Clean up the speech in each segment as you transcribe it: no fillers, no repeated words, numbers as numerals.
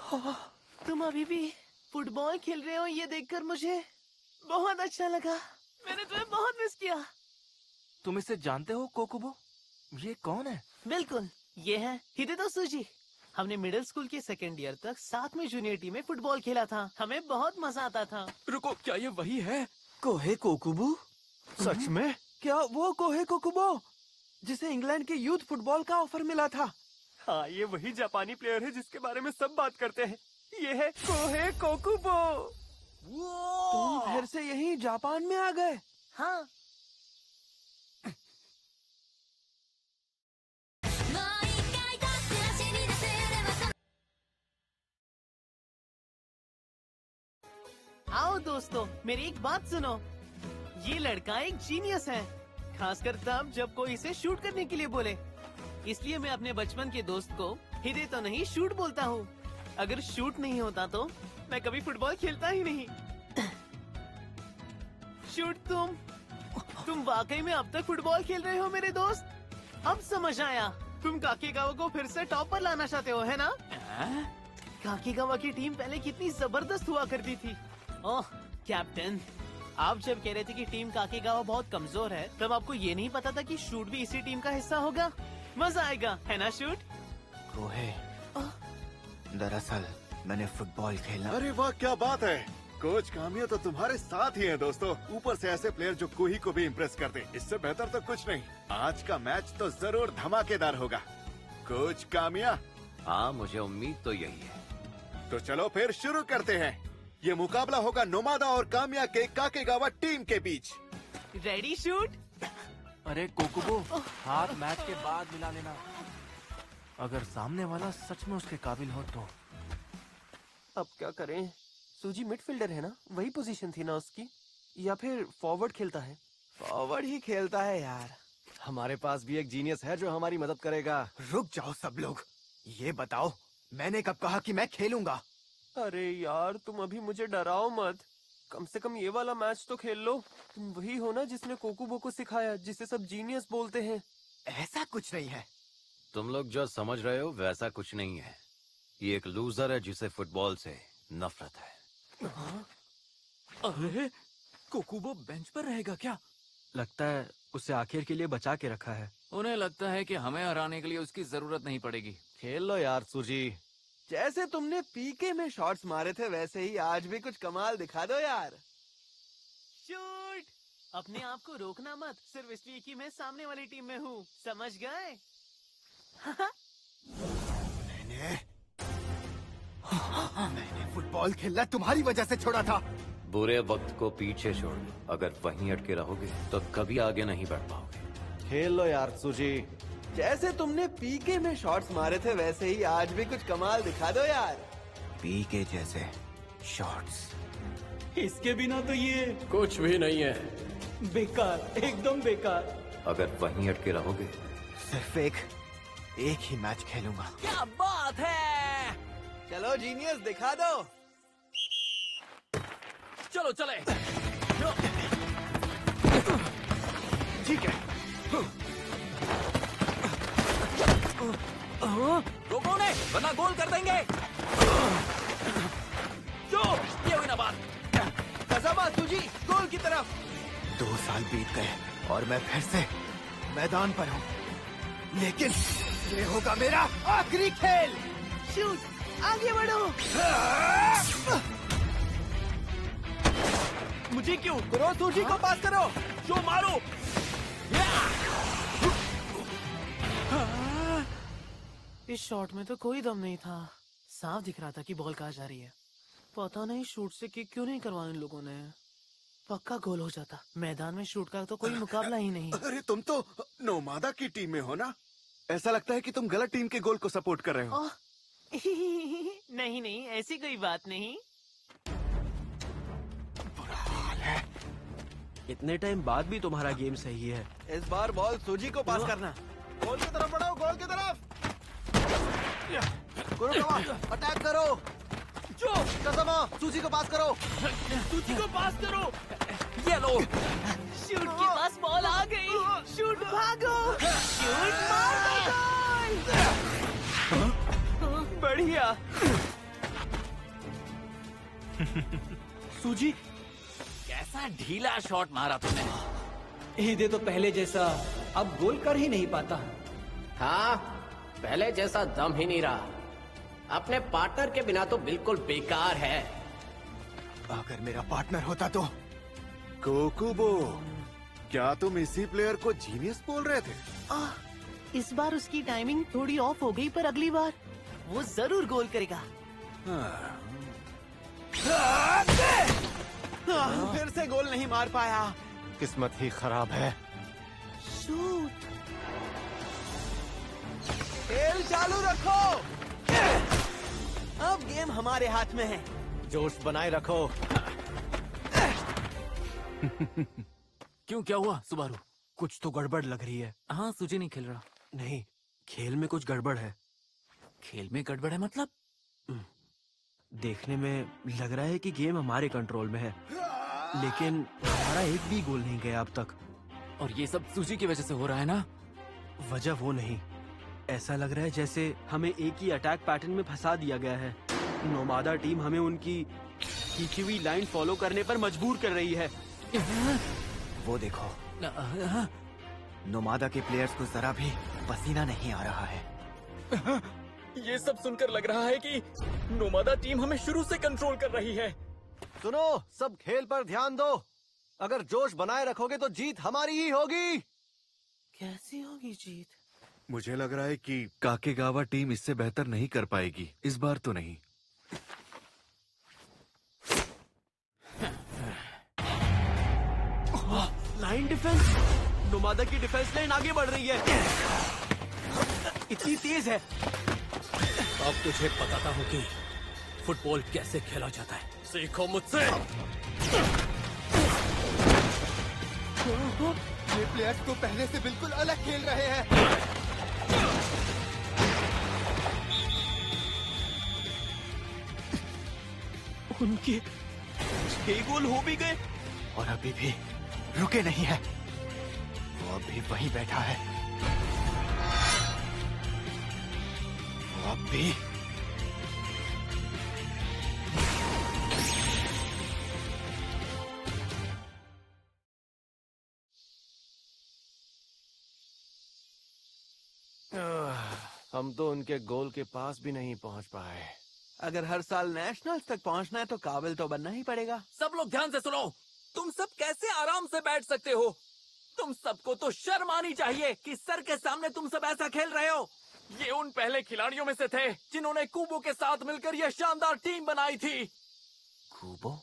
तुम अभी भी फुटबॉल खेल रहे हो, ये देखकर मुझे बहुत अच्छा लगा। मैंने तुम्हें बहुत मिस किया। तुम इसे जानते हो कोकुबो? ये कौन है? बिल्कुल, ये है हिदेतो सूजी। हमने मिडिल स्कूल के सेकेंड ईयर तक साथ में जूनियर टीम में फुटबॉल खेला था। हमें बहुत मजा आता था। रुको, क्या ये वही है? कोहे कोकुबो? सच में? क्या वो कोहे कोकुबो जिसे इंग्लैंड के यूथ फुटबॉल का ऑफर मिला था? हाँ, ये वही जापानी प्लेयर है जिसके बारे में सब बात करते हैं। ये है कोहे कोकुबो। तुम फिर से यहीं जापान में आ गए? हाँ। आओ दोस्तों, मेरी एक बात सुनो। ये लड़का एक जीनियस है, खासकर तब जब कोई इसे शूट करने के लिए बोले। इसलिए मैं अपने बचपन के दोस्त को हिदे तो नहीं शूट बोलता हूँ। अगर शूट नहीं होता तो मैं कभी फुटबॉल खेलता ही नहीं। शूट तुम वाकई में अब तक फुटबॉल खेल रहे हो मेरे दोस्त। अब समझ आया, तुम काकीगावा को फिर से टॉप पर लाना चाहते हो, है ना? काकीगावा की टीम पहले कितनी जबरदस्त हुआ करती थी। ओह कैप्टन, आप जब कह रहे थे कि टीम काकीगावा बहुत कमजोर है, तब आपको ये नहीं पता था कि शूट भी इसी टीम का हिस्सा होगा। मजा आएगा, है ना शूट? कोहे, दरअसल मैंने फुटबॉल खेला। अरे वाह, क्या बात है। कोच कामिया तो तुम्हारे साथ ही है दोस्तों। ऊपर से ऐसे प्लेयर जो कोही को भी इम्प्रेस कर दे, इससे बेहतर तो कुछ नहीं। आज का मैच तो जरूर धमाकेदार होगा। कोच कामिया? हाँ, मुझे उम्मीद तो यही है। तो चलो फिर शुरू करते हैं। ये मुकाबला होगा नोमादा और कामिया के काकेगावा टीम के बीच। Ready shoot? अरे कोकुबो, हाथ मैच के बाद मिला लेना। अगर सामने वाला सच में उसके काबिल हो तो। अब क्या करें? सूजी मिडफील्डर है ना, वही पोजीशन थी ना उसकी। या फिर फॉरवर्ड खेलता है? फॉरवर्ड ही खेलता है यार। हमारे पास भी एक जीनियस है जो हमारी मदद करेगा। रुक जाओ सब लोग, ये बताओ मैंने कब कहा कि मैं खेलूंगा? अरे यार, तुम अभी मुझे डराओ मत। कम से कम ये वाला मैच तो खेल लो। तुम वही हो ना जिसने कोकुबो को सिखाया, जिसे सब जीनियस बोलते हैं। ऐसा कुछ नहीं है। तुम लोग जो समझ रहे हो वैसा कुछ नहीं है। ये एक लूजर है जिसे फुटबॉल से नफरत है। अरे कोकुबो बेंच पर रहेगा क्या? लगता है उसे आखिर के लिए बचा के रखा है। उन्हें लगता है कि हमें हराने के लिए उसकी जरूरत नहीं पड़ेगी। खेल लो यार सूजी। जैसे तुमने पीके में शॉट्स मारे थे वैसे ही आज भी कुछ कमाल दिखा दो यार। शूट! अपने आप को रोकना मत, सिर्फ इसलिए कि मैं सामने वाली टीम में हूँ। समझ गए? मैंने फुटबॉल खेलना तुम्हारी वजह से छोड़ा था। बुरे वक्त को पीछे छोड़ दो। अगर वहीं अटके रहोगे तो कभी आगे नहीं बढ़ पाओगे। खेल लो यार सूजी। जैसे तुमने पीके में शॉट्स मारे थे वैसे ही आज भी कुछ कमाल दिखा दो यार। पीके जैसे शॉट्स? इसके बिना तो ये कुछ भी नहीं है। बेकार, एकदम बेकार। अगर वहीं अटके रहोगे सिर्फ एक ही मैच खेलूंगा। क्या बात है! चलो जीनियस, दिखा दो। चलो चले। ठीक है। रोको उन्हें, वरना गोल कर देंगे। जो ये हुई ना बात। कसामा सूजी, गोल की तरफ। 2 साल बीत गए और मैं फिर से मैदान पर हूँ, लेकिन ये होगा मेरा आखिरी खेल। शूट! आगे बढ़ो। मुझे क्यों? करो सूजी को पास करो। जो मारो। इस शॉट में तो कोई दम नहीं था। साफ दिख रहा था कि बॉल कहाँ जा रही है। पता नहीं शूट से किक क्यों नहीं करवाया इन लोगों ने। पक्का गोल हो जाता। मैदान में शूट का तो कोई मुकाबला ही नहीं। अरे तुम तो नोमादा की टीम में हो ना? ऐसा लगता है कि तुम गलत टीम के गोल को सपोर्ट कर रहे हो। नहीं नहीं, ऐसी कोई बात नहीं। इतने टाइम बाद भी तुम्हारा गेम सही है। इस बार बॉल सूजी को पास करना। गोल की तरफ बढ़ाओ, गोल की तरफ। अटैक करो। जो कसामा, सूजी को पास करो। सूची को पास करो। ये लो। शूट के पास बॉल आ गई। शूट भागो। शूट मार दो गोल। बढ़िया। सूजी, कैसा ढीला शॉट मारा तुमने। हीदे तो पहले जैसा अब गोल कर ही नहीं पाता। हाँ, पहले जैसा दम ही नहीं रहा। अपने पार्टनर के बिना तो बिल्कुल बेकार है। अगर मेरा पार्टनर होता तो। कोकुबो, क्या तुम इसी प्लेयर को जीनियस बोल रहे थे? इस बार उसकी टाइमिंग थोड़ी ऑफ हो गई, पर अगली बार वो जरूर गोल करेगा। फिर से गोल नहीं मार पाया। किस्मत ही खराब है। शूट। खेल चालू रखो। अब गेम हमारे हाथ में है। जोश बनाए रखो। क्यों, क्या हुआ सुबारू? कुछ तो गड़बड़ लग रही है। हाँ, सूजी नहीं खेल रहा। नहीं, खेल में कुछ गड़बड़ है। खेल में गड़बड़ है मतलब? देखने में लग रहा है कि गेम हमारे कंट्रोल में है, लेकिन हमारा एक भी गोल नहीं गया अब तक। और ये सब सूजी की वजह से हो रहा है ना? वजह वो नहीं, ऐसा लग रहा है जैसे हमें एक ही अटैक पैटर्न में फंसा दिया गया है। नोमादा टीम हमें उनकी खींची हुई लाइन फॉलो करने पर मजबूर कर रही है। वो देखो, नोमादा के प्लेयर्स को जरा भी पसीना नहीं आ रहा है। ये सब सुनकर लग रहा है कि नोमादा टीम हमें शुरू से कंट्रोल कर रही है। सुनो, सब खेल पर ध्यान दो। अगर जोश बनाए रखोगे तो जीत हमारी ही होगी। कैसी होगी जीत? मुझे लग रहा है कि काकेगावा टीम इससे बेहतर नहीं कर पाएगी, इस बार तो नहीं। Line defence. नोमादा की डिफेंस लाइन आगे बढ़ रही है। इतनी तेज है। अब तुझे बताता हूँ कि फुटबॉल कैसे खेला जाता है। सीखो मुझसे। ये प्लेयर्स तो पहले से बिल्कुल अलग खेल रहे हैं। उनके 6 गोल हो भी गए और अभी भी रुके नहीं है। वो अभी वहीं बैठा है। वो अब भी हम तो उनके गोल के पास भी नहीं पहुंच पाए। अगर हर साल नेशनल्स तक पहुंचना है तो काबिल तो बनना ही पड़ेगा। सब लोग ध्यान से सुनो। तुम सब कैसे आराम से बैठ सकते हो? तुम सबको तो शर्म आनी चाहिए कि सर के सामने तुम सब ऐसा खेल रहे हो। ये उन पहले खिलाड़ियों में से थे जिन्होंने कुबो के साथ मिलकर यह शानदार टीम बनाई थी। कुबो?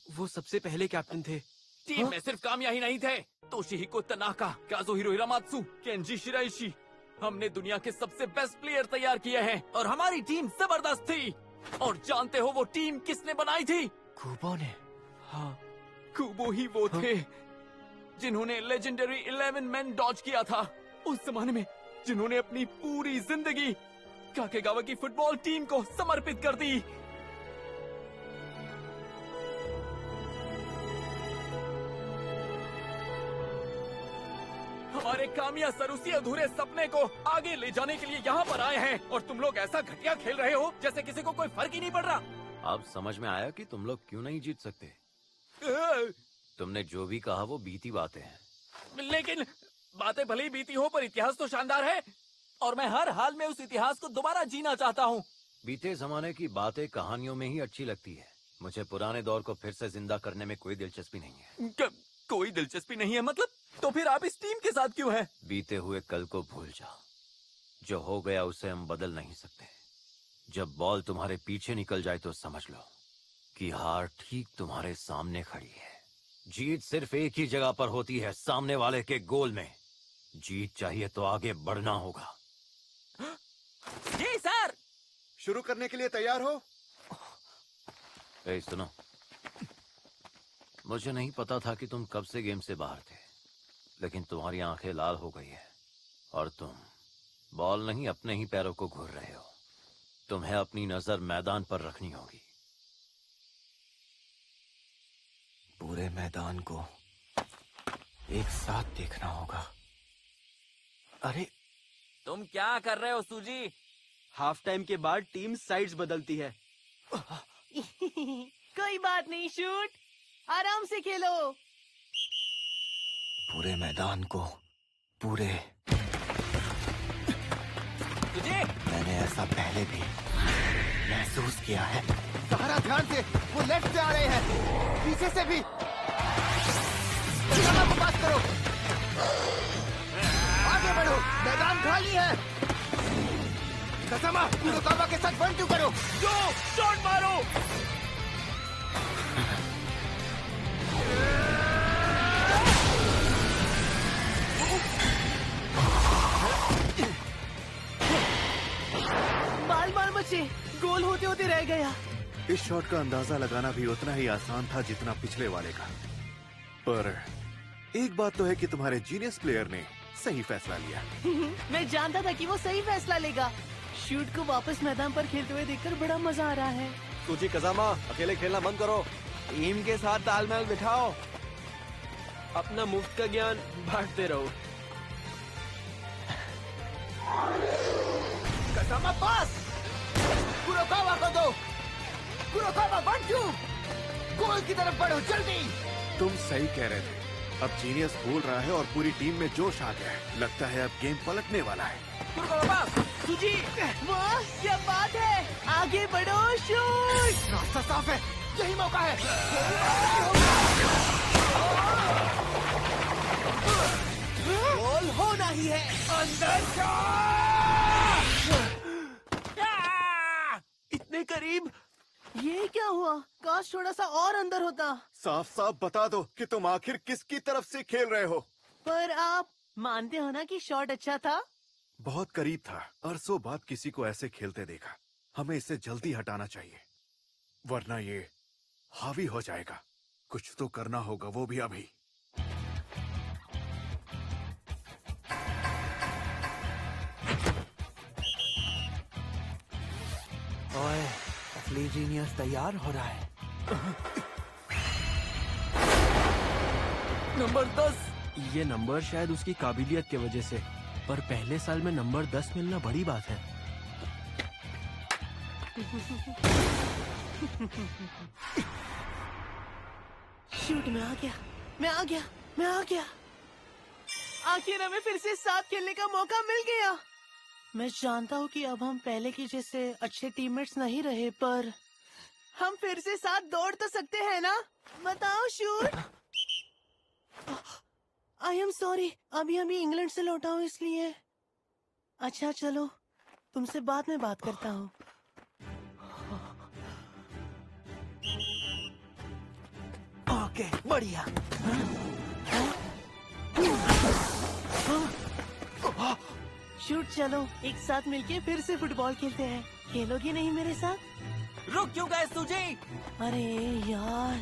वो सबसे पहले कैप्टन थे। टीम में सिर्फ कामिया ही नहीं थे। तोशिहिको तनाका, काजुहिरो हिरामात्सु, केंजी शिराइशी। हमने दुनिया के सबसे बेस्ट प्लेयर तैयार किए हैं और हमारी टीम जबरदस्त थी। और जानते हो वो टीम किसने बनाई थी? कुबो ने? हाँ, कुबो ही वो थे जिन्होंने लेजेंडरी 11 मैन डॉज किया था। उस जमाने में जिन्होंने अपनी पूरी जिंदगी काकेगावा की फुटबॉल टीम को समर्पित कर दी। हमारे कामिया सरुसी अधूरे सपने को आगे ले जाने के लिए यहाँ पर आए हैं और तुम लोग ऐसा घटिया खेल रहे हो जैसे किसी को कोई फर्क ही नहीं पड़ रहा। अब समझ में आया कि तुम लोग क्यों नहीं जीत सकते। तुमने जो भी कहा वो बीती बातें हैं। लेकिन बातें भले ही बीती हो पर इतिहास तो शानदार है और मैं हर हाल में उस इतिहास को दोबारा जीना चाहता हूँ। बीते जमाने की बातें कहानियों में ही अच्छी लगती है। मुझे पुराने दौर को फिर से जिंदा करने में कोई दिलचस्पी नहीं है। कोई दिलचस्पी नहीं है मतलब? तो फिर आप इस टीम के साथ क्यों हैं? बीते हुए कल को भूल जाओ। जो हो गया उसे हम बदल नहीं सकते। जब बॉल तुम्हारे पीछे निकल जाए तो समझ लो कि हार ठीक तुम्हारे सामने खड़ी है। जीत सिर्फ एक ही जगह पर होती है, सामने वाले के गोल में। जीत चाहिए तो आगे बढ़ना होगा। जी सर। शुरू करने के लिए तैयार हो? ए, सुनो, मुझे नहीं पता था कि तुम कब से गेम से बाहर थे, लेकिन तुम्हारी आंखें लाल हो गई है और तुम बॉल नहीं अपने ही पैरों को घूर रहे हो। तुम्हें अपनी नजर मैदान पर रखनी होगी। पूरे मैदान को एक साथ देखना होगा। अरे, तुम क्या कर रहे हो सूजी? हाफ टाइम के बाद टीम साइड्स बदलती है। कोई बात नहीं शूट, आराम से खेलो। पूरे मैदान को पूरे तुझे मैंने ऐसा पहले भी महसूस किया है। सहारा ध्यान से, वो लेफ्ट से आ रहे हैं, पीछे से भी। को पास करो, आगे बढ़ो, मैदान खाली है। कसमा, कुरोकावा के साथ 1-2 करो। जो शॉट मारो। बाल बचे, गोल होते होते रह गया। इस शॉट का अंदाजा लगाना भी उतना ही आसान था जितना पिछले वाले का। पर एक बात तो है कि तुम्हारे जीनियस प्लेयर ने सही फैसला लिया। मैं जानता था कि वो सही फैसला लेगा। शूट को वापस मैदान पर खेलते हुए देखकर बड़ा मजा आ रहा है। सूजी कजामा, अकेले खेलना बंद करो, टीम के साथ तालमेल बिठाओ, अपना मुफ्त का ज्ञान बांटते रहो। कजामा पास, कुरोकावा को दो। कुरोकावा 1-2, गोल की तरफ बढ़ो जल्दी। तुम सही कह रहे थे। अब जीनियस बोल रहा है और पूरी टीम में जोश आ गया है। लगता है अब गेम पलटने वाला है। सुजी, वाह क्या बात है, आगे बढ़ो शूट। रास्ता साफ है, यही मौका है। गोल होना ही है। अंदर इतने करीब। ये क्या हुआ, काश थोड़ा सा और अंदर होता। साफ साफ बता दो कि तुम आखिर किसकी तरफ से खेल रहे हो। पर आप मानते हो ना कि शॉट अच्छा था? बहुत करीब था। अरसों बाद किसी को ऐसे खेलते देखा। हमें इसे जल्दी हटाना चाहिए, वरना ये हावी हो जाएगा। कुछ तो करना होगा, वो भी अभी। ओए, असली जीनियस तैयार हो रहा है। नंबर 10। ये नंबर शायद उसकी काबिलियत की वजह से, पर पहले साल में नंबर 10 मिलना बड़ी बात है। शूट में आ गया, मैं आ गया, मैं आ गया। आखिर हमें फिर से साथ खेलने का मौका मिल गया। मैं जानता हूँ कि अब हम पहले की जैसे अच्छे टीममेट्स नहीं रहे, पर हम फिर से साथ दौड़ तो सकते हैं ना? बताओ शूट। आई एम सॉरी, अभी इंग्लैंड से लौटा हूँ इसलिए। अच्छा चलो, तुमसे बाद में बात करता हूँ। ओके, बढ़िया। शूट चलो, एक साथ मिलके फिर से फुटबॉल खेलते हैं। खेलोगी नहीं मेरे साथ? रुक क्यों गए सुजी? अरे यार,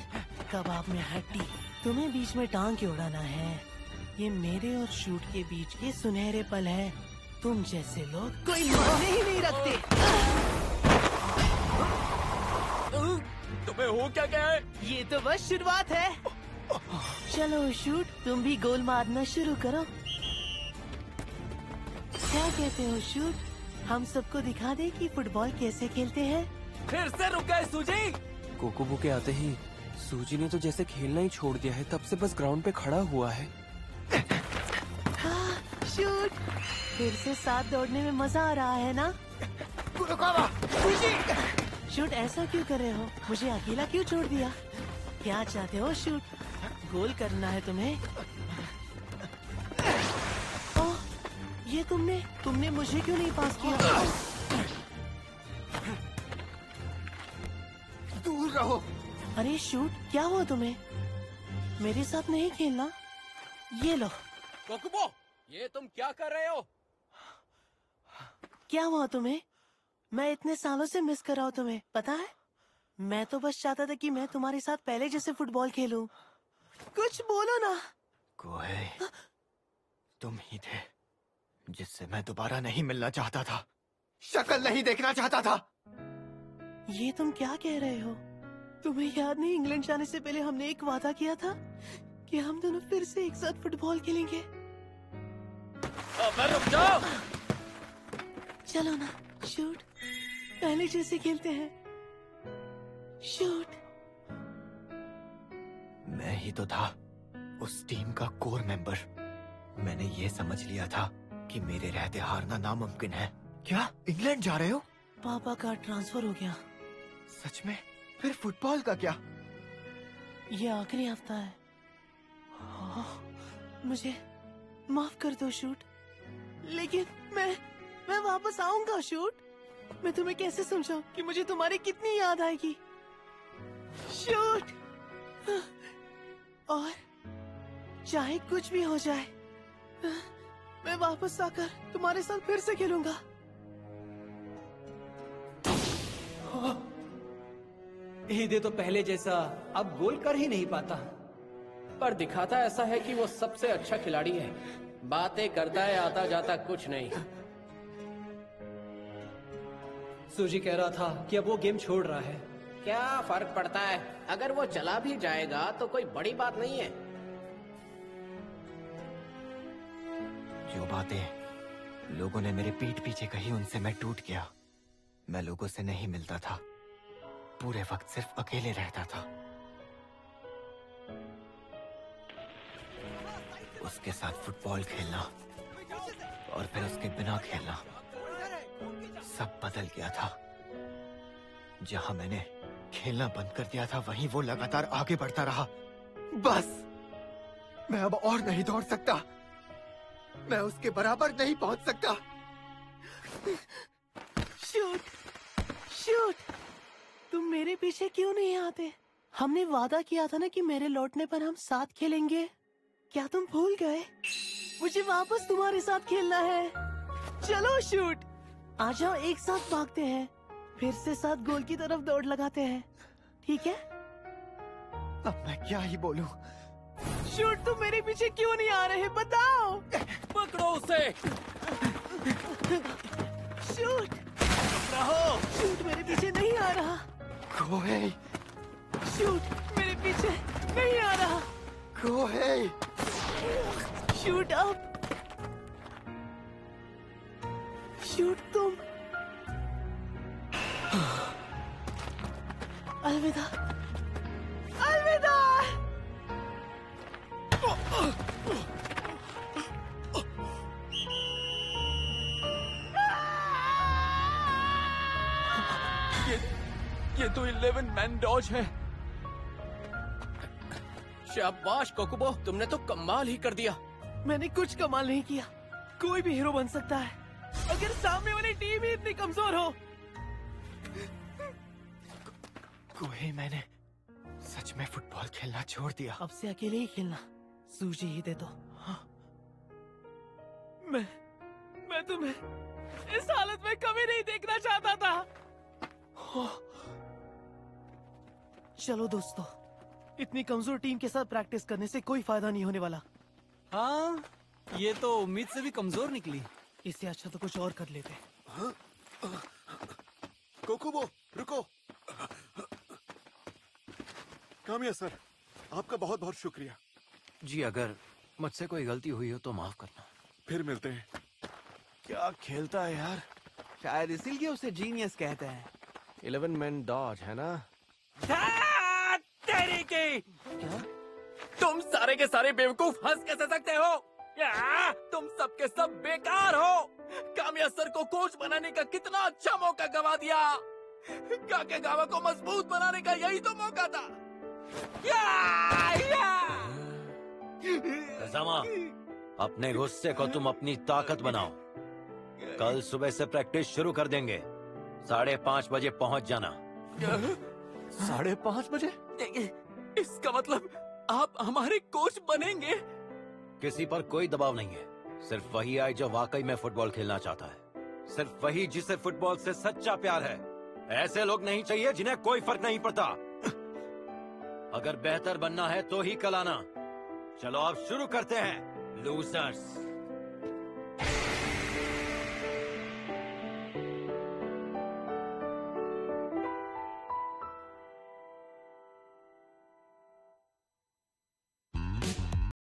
कबाब में हड्डी, तुम्हें बीच में टांग के उड़ाना है। ये मेरे और शूट के बीच के सुनहरे पल है। तुम जैसे लोग कोई मायने ही नहीं रखते। तुम्हें हो क्या है? ये तो बस शुरुआत है। चलो शूट, तुम भी गोल मारना शुरू करो। क्या कहते हो शूट? हम सबको दिखा दे कि फुटबॉल कैसे खेलते हैं। फिर से रुक गए सूजी। कोकोबो के आते ही सूजी ने तो जैसे खेलना ही छोड़ दिया है, तब से बस ग्राउंड पे खड़ा हुआ है। शूट, फिर से साथ दौड़ने में मजा आ रहा है ना? कुरोकावा, शूट ऐसा क्यों कर रहे हो? मुझे अकेला क्यों छोड़ दिया? क्या चाहते हो शूट? गोल करना है तुम्हें? ओह, ये तुमने मुझे क्यों नहीं पास किया? दूर रहो। अरे शूट, क्या हुआ तुम्हें? मेरे साथ नहीं खेलना? ये लो। कोकुबो, ये तुम क्या कर रहे हो? क्या हुआ तुम्हें? मैं इतने सालों से मिस कर रहा हूँ तुम्हें, पता है? मैं तो बस चाहता था कि मैं तुम्हारे साथ पहले जैसे फुटबॉल खेलूं। कुछ बोलो ना। कोहे, तुम ही थे जिससे मैं दोबारा नहीं मिलना चाहता था, शक्ल नहीं देखना चाहता था। ये तुम क्या कह रहे हो? तुम्हें याद नहीं, इंग्लैंड जाने से पहले हमने एक वादा किया था कि हम दोनों फिर से एक साथ फुटबॉल खेलेंगे। अबे रुक जाओ। चलो ना शूट, पहले जैसे खेलते हैं। शूट। मैं ही तो था उस टीम का कोर मेंबर। मैंने ये समझ लिया था कि मेरे रहते हारना नामुमकिन है। क्या इंग्लैंड जा रहे हो? पापा का ट्रांसफर हो गया। सच में? फिर फुटबॉल का क्या? ये आखिरी हफ्ता है। मुझे माफ कर दो शूट, लेकिन मैं वापस आऊंगा शूट। मैं तुम्हें कैसे समझाऊं कि मुझे तुम्हारी कितनी याद आएगी शूट। और चाहे कुछ भी हो जाए, मैं वापस आकर तुम्हारे साथ फिर से खेलूंगा। हीदे तो पहले जैसा अब गोल कर ही नहीं पाता। पर दिखाता ऐसा है कि वो सबसे अच्छा खिलाड़ी है। बातें करता है, आता जाता कुछ नहीं। सूजी कह रहा था कि अब वो गेम छोड़ रहा है। क्या फर्क पड़ता है? अगर वो चला भी जाएगा तो कोई बड़ी बात नहीं है। जो बातें लोगों ने मेरे पीठ पीछे कही, उनसे मैं टूट गया। मैं लोगों से नहीं मिलता था, पूरे वक्त सिर्फ अकेले रहता था। उसके साथ फुटबॉल खेलना और फिर उसके बिना खेलना, सब बदल गया था। जहां मैंने खेलना बंद कर दिया था, वहीं वो लगातार आगे बढ़ता रहा। बस, मैं अब और नहीं दौड़ सकता। मैं उसके बराबर नहीं पहुंच सकता। शूट, तुम मेरे पीछे क्यों नहीं आते? हमने वादा किया था ना कि मेरे लौटने पर हम साथ खेलेंगे। क्या तुम भूल गए? मुझे वापस तुम्हारे साथ खेलना है। चलो शूट, आ जाओ, एक साथ भागते हैं, फिर से साथ गोल की तरफ दौड़ लगाते हैं, ठीक है? अब मैं क्या ही बोलूं? शूट, तुम मेरे पीछे क्यों नहीं आ रहे? बताओ। पकड़ो उसे। शूट, रहो। शूट मेरे पीछे नहीं आ रहा। कोहेई, शूट मेरे पीछे नहीं आ रहा। कोहेई, शूट अब। शूट तुम। अलविदा, अलविदा। ये तो 11 मैन डॉज है। शाबाश कोकुबो, तुमने तो कमाल ही कर दिया। मैंने कुछ कमाल नहीं किया। कोई भी हीरो बन सकता है अगर सामने वाली टीम ही इतनी कमजोर हो। कोहेई, मैंने सच में फुटबॉल खेलना छोड़ दिया। अब से अकेले ही खेलना। सूजी ही दे दो। हाँ। मैं तुम्हें इस हालत में कभी नहीं देखना चाहता था। हाँ। चलो दोस्तों, इतनी कमजोर टीम के साथ प्रैक्टिस करने से कोई फायदा नहीं होने वाला। हाँ, ये तो उम्मीद से भी कमजोर निकली। इससे अच्छा तो कुछ और कर लेते। कोकुबो, रुको। कामिया सर, आपका बहुत बहुत शुक्रिया। जी, अगर मुझसे कोई गलती हुई हो तो माफ करना। फिर मिलते हैं। क्या खेलता है यार। शायद इसीलिए उसे जीनियस कहते हैं। 11 मैन डॉज है ना? तेरी की। तुम सारे के सारे बेवकूफ हंस कैसे सकते हो? तुम सब के सब बेकार हो। कामिया सर को कोच बनाने का कितना अच्छा मौका गवा दिया। काकेगावा को मजबूत बनाने का यही तो मौका था। कज़ामा, अपने गुस्से को तुम अपनी ताकत बनाओ। कल सुबह से प्रैक्टिस शुरू कर देंगे। 5:30 बजे पहुंच जाना। 5:30 बजे? इसका मतलब आप हमारे कोच बनेंगे? किसी पर कोई दबाव नहीं है। सिर्फ वही आए जो वाकई में फुटबॉल खेलना चाहता है। सिर्फ वही जिसे फुटबॉल से सच्चा प्यार है। ऐसे लोग नहीं चाहिए जिन्हें कोई फर्क नहीं पड़ता। अगर बेहतर बनना है तो ही कल आना। चलो अब शुरू करते हैं, लूजर्स।